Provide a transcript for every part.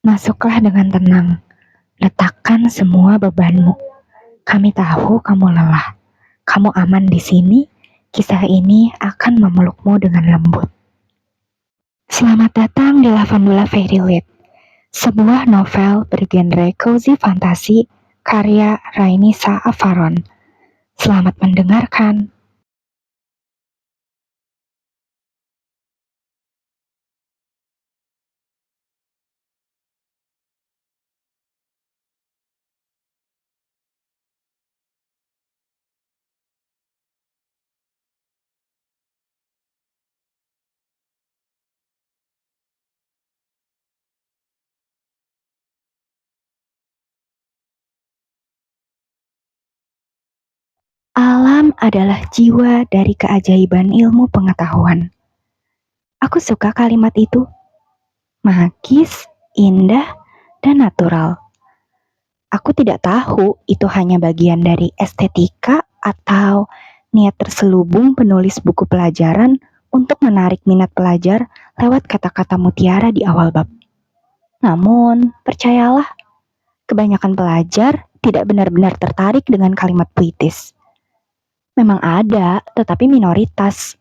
Masuklah dengan tenang, letakkan semua bebanmu. Kami tahu kamu lelah. Kamu aman di sini. Kisah ini akan memelukmu dengan lembut. Selamat datang di Lavandula Fairy Lit, sebuah novel bergenre cozy fantasi karya Rainisa Avaron. Selamat mendengarkan. Alam adalah jiwa dari keajaiban ilmu pengetahuan. Aku suka kalimat itu. Magis, indah, dan natural. Aku tidak tahu itu hanya bagian dari estetika atau niat terselubung penulis buku pelajaran untuk menarik minat pelajar lewat kata-kata mutiara di awal bab. Namun, percayalah, kebanyakan pelajar tidak benar-benar tertarik dengan kalimat puitis. Memang ada, tetapi minoritas.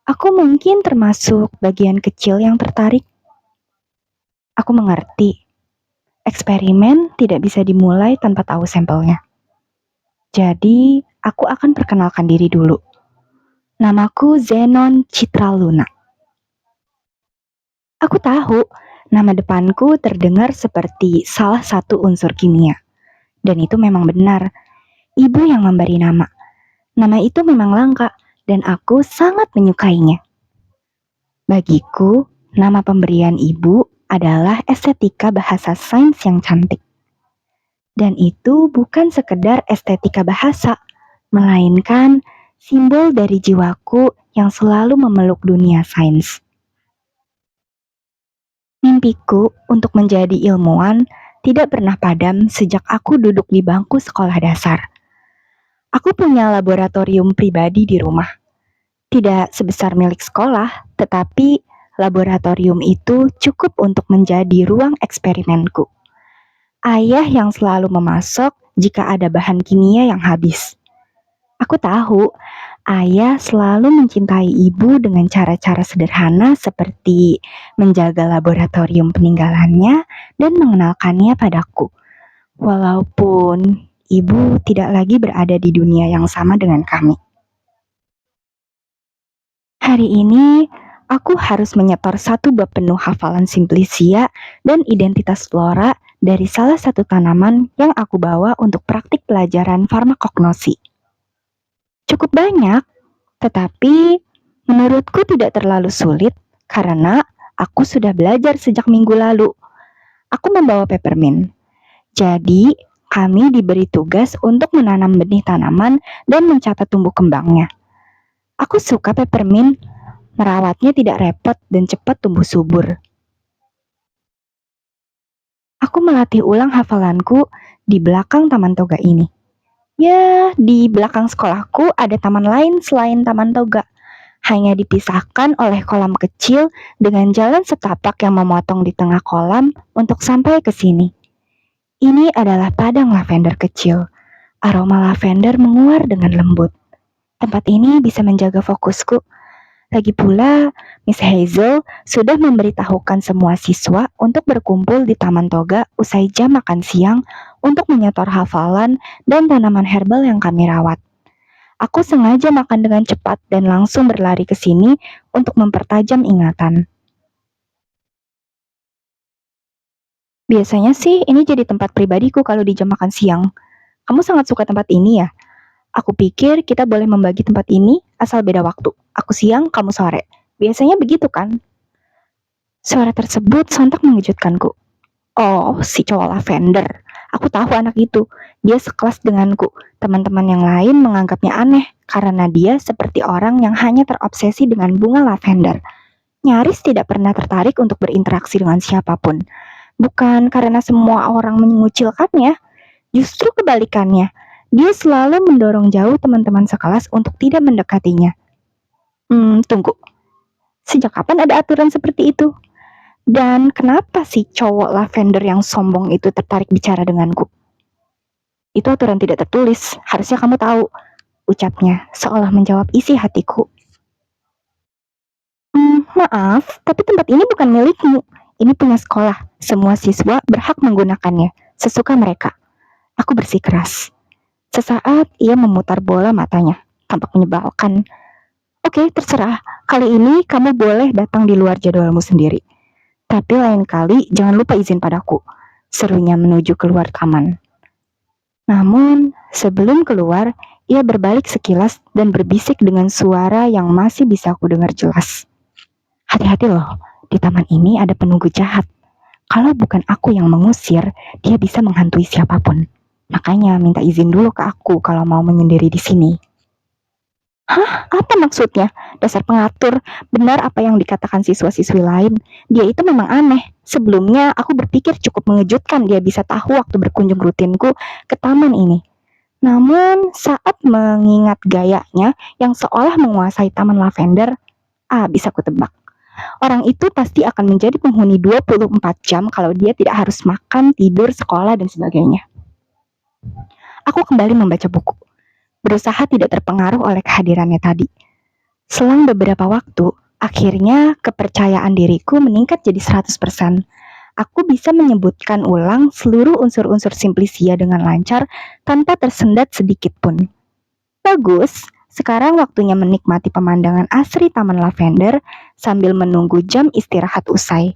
Aku mungkin termasuk bagian kecil yang tertarik. Aku mengerti. Eksperimen tidak bisa dimulai tanpa tahu sampelnya. Jadi, aku akan perkenalkan diri dulu. Namaku Zenon Citra Luna. Aku tahu nama depanku terdengar seperti salah satu unsur kimia. Dan itu memang benar. Ibu yang memberi nama. Nama itu memang langka dan aku sangat menyukainya. Bagiku, nama pemberian ibu adalah estetika bahasa sains yang cantik. Dan itu bukan sekedar estetika bahasa, melainkan simbol dari jiwaku yang selalu memeluk dunia sains. Mimpiku untuk menjadi ilmuwan tidak pernah padam sejak aku duduk di bangku sekolah dasar. Aku punya laboratorium pribadi di rumah. Tidak sebesar milik sekolah, tetapi laboratorium itu cukup untuk menjadi ruang eksperimenku. Ayah yang selalu memasok jika ada bahan kimia yang habis. Aku tahu, ayah selalu mencintai ibu dengan cara-cara sederhana seperti menjaga laboratorium peninggalannya dan mengenalkannya padaku. Walaupun ibu tidak lagi berada di dunia yang sama dengan kami. Hari ini, aku harus menyetor satu bab penuh hafalan simplisia dan identitas flora dari salah satu tanaman yang aku bawa untuk praktik pelajaran farmakognosi. Cukup banyak, tetapi menurutku tidak terlalu sulit karena aku sudah belajar sejak minggu lalu. Aku membawa peppermint. Jadi, kami diberi tugas untuk menanam benih tanaman dan mencatat tumbuh kembangnya. Aku suka peppermint, merawatnya tidak repot dan cepat tumbuh subur. Aku melatih ulang hafalanku di belakang taman toga ini. Ya, di belakang sekolahku ada taman lain selain taman toga. Hanya dipisahkan oleh kolam kecil dengan jalan setapak yang memotong di tengah kolam untuk sampai ke sini. Ini adalah padang lavender kecil. Aroma lavender menguar dengan lembut. Tempat ini bisa menjaga fokusku. Lagi pula, Miss Hazel sudah memberitahukan semua siswa untuk berkumpul di Taman Toga usai jam makan siang untuk menyetor hafalan dan tanaman herbal yang kami rawat. Aku sengaja makan dengan cepat dan langsung berlari ke sini untuk mempertajam ingatan. Biasanya sih ini jadi tempat pribadiku kalau di jam makan siang. Kamu sangat suka tempat ini ya? Aku pikir kita boleh membagi tempat ini asal beda waktu. Aku siang, kamu sore. Biasanya begitu kan? Suara tersebut sontak mengejutkanku. Oh, si cowok lavender. Aku tahu anak itu. Dia sekelas denganku. Teman-teman yang lain menganggapnya aneh karena dia seperti orang yang hanya terobsesi dengan bunga lavender. Nyaris tidak pernah tertarik untuk berinteraksi dengan siapapun. Bukan karena semua orang mengucilkannya, justru kebalikannya. Dia selalu mendorong jauh teman-teman sekelas untuk tidak mendekatinya. Tunggu. Sejak kapan ada aturan seperti itu? Dan kenapa si cowok lavender yang sombong itu tertarik bicara denganku? Itu aturan tidak tertulis, harusnya kamu tahu, ucapnya, seolah menjawab isi hatiku. Maaf, tapi tempat ini bukan milikmu. Ini punya sekolah. Semua siswa berhak menggunakannya, sesuka mereka. Aku bersikeras. Sesaat ia memutar bola matanya, tampak menyebalkan. Oke, terserah. Kali ini kamu boleh datang di luar jadwalmu sendiri. Tapi lain kali jangan lupa izin padaku. Serunya menuju keluar taman. Namun, sebelum keluar, ia berbalik sekilas dan berbisik dengan suara yang masih bisa aku dengar jelas. Hati-hati loh, di taman ini ada penunggu jahat. Kalau bukan aku yang mengusir, dia bisa menghantui siapapun. Makanya minta izin dulu ke aku kalau mau menyendiri di sini. Hah? Apa maksudnya? Dasar pengatur, benar apa yang dikatakan siswa-siswi lain. Dia itu memang aneh. Sebelumnya aku berpikir cukup mengejutkan dia bisa tahu waktu berkunjung rutinku ke taman ini. Namun saat mengingat gayanya yang seolah menguasai taman lavender, bisa aku tebak. Orang itu pasti akan menjadi penghuni 24 jam kalau dia tidak harus makan, tidur, sekolah, dan sebagainya. Aku kembali membaca buku, berusaha tidak terpengaruh oleh kehadirannya tadi. Selang beberapa waktu, akhirnya kepercayaan diriku meningkat jadi 100%. Aku bisa menyebutkan ulang seluruh unsur-unsur Simplicia dengan lancar tanpa tersendat sedikit pun. Bagus, sekarang waktunya menikmati pemandangan asri Taman Lavender sambil menunggu jam istirahat usai.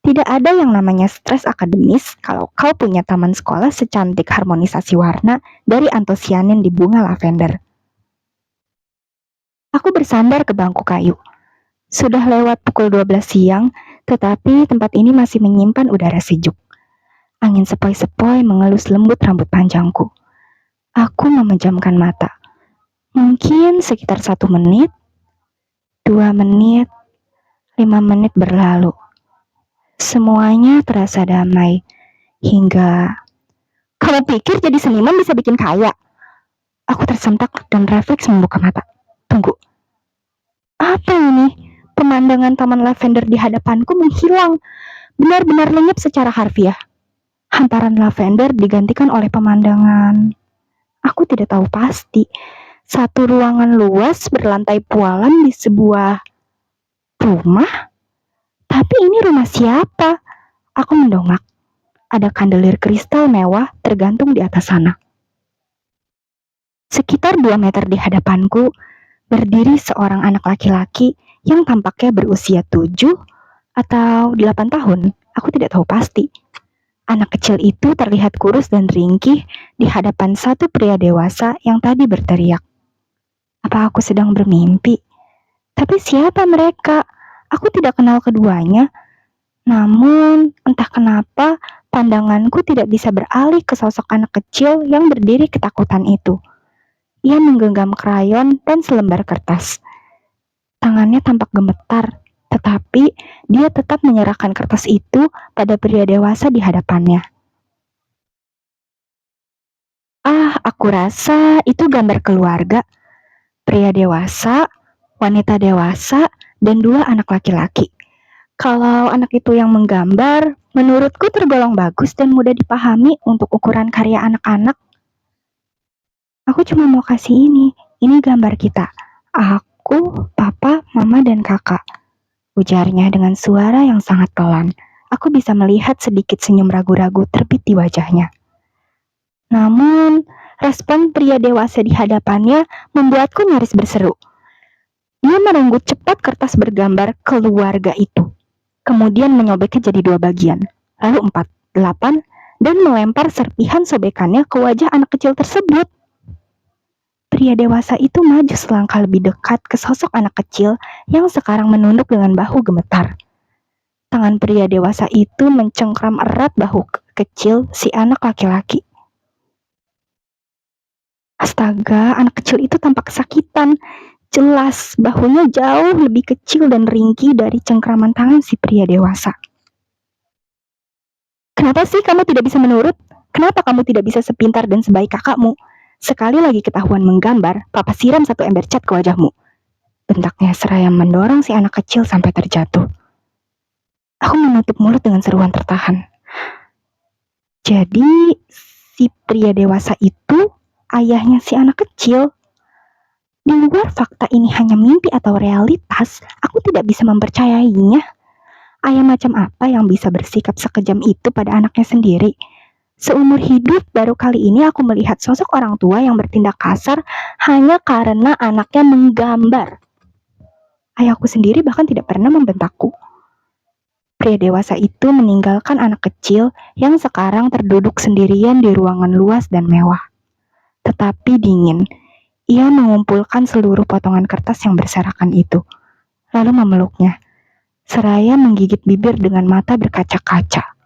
Tidak ada yang namanya stres akademis kalau kau punya taman sekolah secantik harmonisasi warna dari antosianin di bunga lavender. Aku bersandar ke bangku kayu. Sudah lewat pukul 12 siang, tetapi tempat ini masih menyimpan udara sejuk. Angin sepoi-sepoi mengelus lembut rambut panjangku. Aku memejamkan mata. Mungkin sekitar 1 menit, 2 menit, 5 menit berlalu. Semuanya terasa damai, hingga... Kamu pikir jadi seniman bisa bikin kaya? Aku tersentak dan refleks membuka mata. Tunggu, apa ini? Pemandangan taman lavender di hadapanku menghilang, benar-benar lenyap secara harfiah. Hamparan lavender digantikan oleh pemandangan. Aku tidak tahu pasti. Satu ruangan luas berlantai pualam di sebuah rumah. Tapi ini rumah siapa? Aku mendongak. Ada kandelir kristal mewah tergantung di atas sana. Sekitar 2 meter di hadapanku, berdiri seorang anak laki-laki yang tampaknya berusia 7 atau 8 tahun. Aku tidak tahu pasti. Anak kecil itu terlihat kurus dan ringkih di hadapan satu pria dewasa yang tadi berteriak. Apa aku sedang bermimpi? Tapi siapa mereka? Aku tidak kenal keduanya. Namun, entah kenapa pandanganku tidak bisa beralih ke sosok anak kecil yang berdiri ketakutan itu. Ia menggenggam krayon dan selembar kertas. Tangannya tampak gemetar, tetapi dia tetap menyerahkan kertas itu pada pria dewasa di hadapannya. Aku rasa itu gambar keluarga. Pria dewasa, wanita dewasa, dan 2 anak laki-laki. Kalau anak itu yang menggambar, menurutku tergolong bagus dan mudah dipahami untuk ukuran karya anak-anak. Aku cuma mau kasih ini gambar kita. Aku, papa, mama, dan kakak. Ujarnya dengan suara yang sangat pelan. Aku bisa melihat sedikit senyum ragu-ragu terbit di wajahnya. Namun, respon pria dewasa di hadapannya membuatku nyaris berseru. Dia merenggut cepat kertas bergambar keluarga itu. Kemudian menyobeknya jadi 2 bagian, lalu 4, 8, dan melempar serpihan sobekannya ke wajah anak kecil tersebut. Pria dewasa itu maju selangkah lebih dekat ke sosok anak kecil yang sekarang menunduk dengan bahu gemetar. Tangan pria dewasa itu mencengkram erat bahu kecil si anak laki-laki. Astaga, anak kecil itu tampak kesakitan. Jelas, bahunya jauh lebih kecil dan ringkih dari cengkraman tangan si pria dewasa. Kenapa sih kamu tidak bisa menurut? Kenapa kamu tidak bisa sepintar dan sebaik kakakmu? Sekali lagi ketahuan menggambar, papa siram 1 ember cat ke wajahmu. Bentaknya seraya mendorong si anak kecil sampai terjatuh. Aku menutup mulut dengan seruan tertahan. Jadi, si pria dewasa itu ayahnya si anak kecil. Di luar fakta ini hanya mimpi atau realitas, aku tidak bisa mempercayainya. Ayah macam apa yang bisa bersikap sekejam itu pada anaknya sendiri? Seumur hidup baru kali ini aku melihat sosok orang tua yang bertindak kasar hanya karena anaknya menggambar. Ayahku sendiri bahkan tidak pernah membentakku. Pria dewasa itu meninggalkan anak kecil yang sekarang terduduk sendirian di ruangan luas dan mewah. Tetapi dingin, ia mengumpulkan seluruh potongan kertas yang berserakan itu, lalu memeluknya, seraya menggigit bibir dengan mata berkaca-kaca.